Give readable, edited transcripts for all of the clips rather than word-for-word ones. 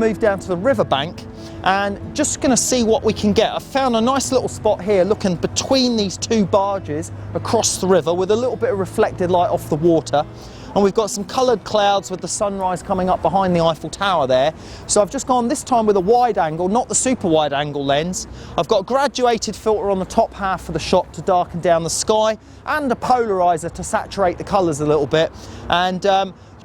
moved down to the riverbank and just going to see what we can get. I found a nice little spot here looking between these two barges across the river with a little bit of reflected light off the water. And we've got some coloured clouds with the sunrise coming up behind the Eiffel Tower there. So I've just gone this time with a wide angle, not the super wide angle lens. I've got a graduated filter on the top half of the shot to darken down the sky and a polarizer to saturate the colours a little bit. And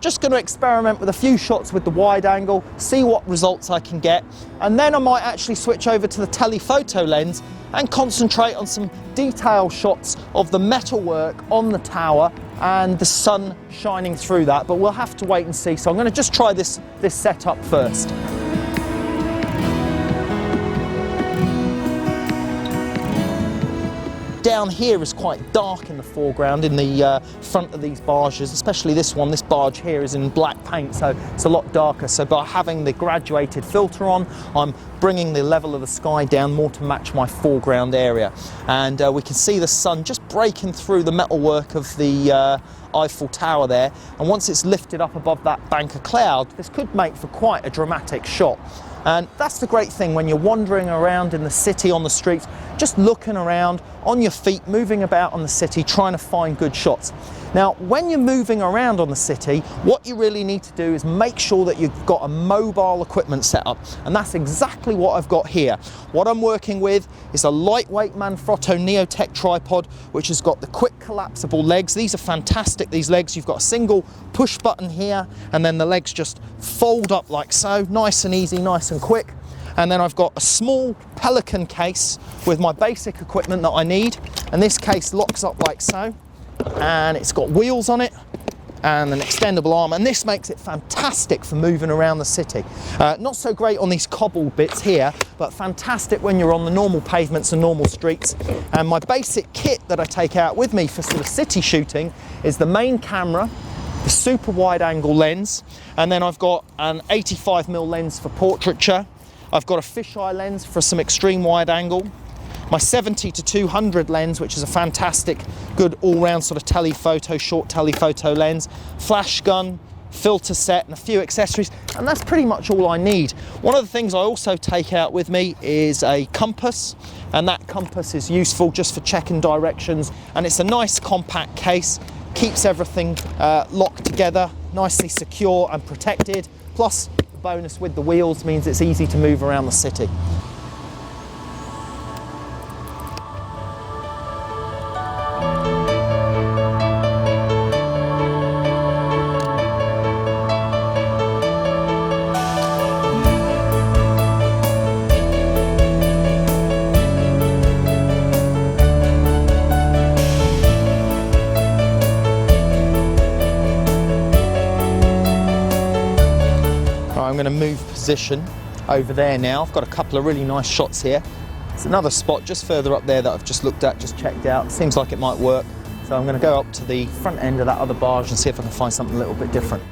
just going to experiment with a few shots with the wide angle, see what results I can get. And then I might actually switch over to the telephoto lens and concentrate on some detail shots of the metalwork on the tower and the sun shining through that, but we'll have to wait and see. So I'm going to just try this setup first. Down here is quite dark in the foreground in the front of these barges, especially this one. This barge here is in black paint, so it's a lot darker. So by having the graduated filter on, I'm bringing the level of the sky down more to match my foreground area. And we can see the sun just breaking through the metalwork of the Eiffel Tower there. And once it's lifted up above that bank of cloud, this could make for quite a dramatic shot. And that's the great thing when you're wandering around in the city, on the streets, just looking around, on your feet, moving about on the city, trying to find good shots. Now, when you're moving around on the city, what you really need to do is make sure that you've got a mobile equipment set up. And that's exactly what I've got here. What I'm working with is a lightweight Manfrotto Neotech tripod, which has got the quick collapsible legs. These are fantastic, these legs. You've got a single push button here, and then the legs just fold up like so, nice and easy, nice and quick. And then I've got a small Pelican case with my basic equipment that I need. And this case locks up like so. And it's got wheels on it and an extendable arm, and this makes it fantastic for moving around the city. Not so great on these cobbled bits here, but fantastic when you're on the normal pavements and normal streets. And my basic kit that I take out with me for sort of city shooting is the main camera, the super wide angle lens, and then I've got an 85mm lens for portraiture. I've got a fisheye lens for some extreme wide angle, my 70-200 lens, which is a fantastic, good all-round sort of telephoto, short telephoto lens, flash gun, filter set, and a few accessories, and that's pretty much all I need. One of the things I also take out with me is a compass, and that compass is useful just for checking directions, and it's a nice compact case, keeps everything locked together, nicely secure and protected, plus the bonus with the wheels means it's easy to move around the city. I'm going to move position over there now. I've got a couple of really nice shots here. There's another spot just further up there that I've just looked at, just checked out. Seems like it might work. So I'm going to go up to the front end of that other barge and see if I can find something a little bit different.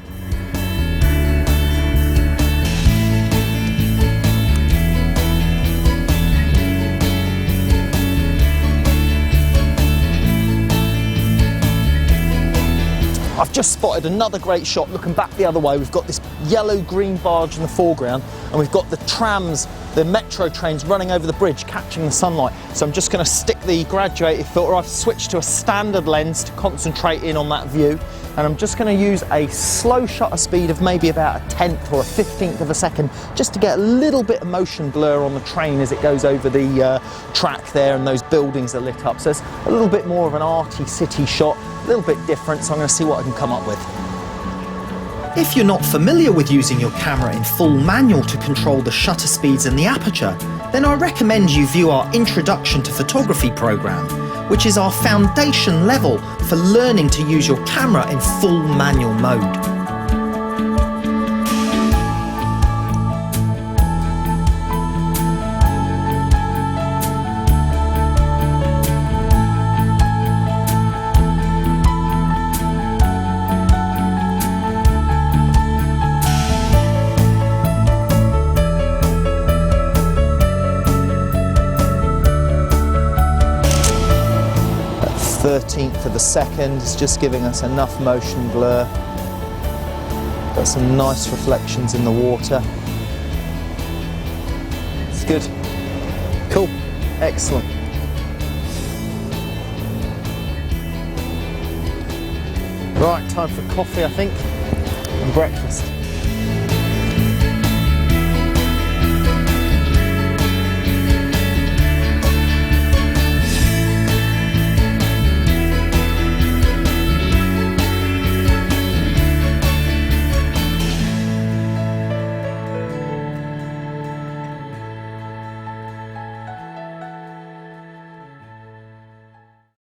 I've just spotted another great shot looking back the other way. We've got this yellow-green barge in the foreground, and we've got the trams, the metro trains running over the bridge, catching the sunlight. So I'm just going to stick the graduated filter. I've switched to a standard lens to concentrate in on that view, and I'm just going to use a slow shutter speed of maybe about a 10th or a 15th of a second, just to get a little bit of motion blur on the train as it goes over the track there, and those buildings are lit up. So it's a little bit more of an arty city shot, a little bit different, so I'm going to see what I can come up with. If you're not familiar with using your camera in full manual to control the shutter speeds and the aperture, then I recommend you view our Introduction to Photography program, which is our foundation level for learning to use your camera in full manual mode. Of a second is just giving us enough motion blur. Got some nice reflections in the water. Looks good. Cool. Excellent. Right, time for coffee, I think, and breakfast.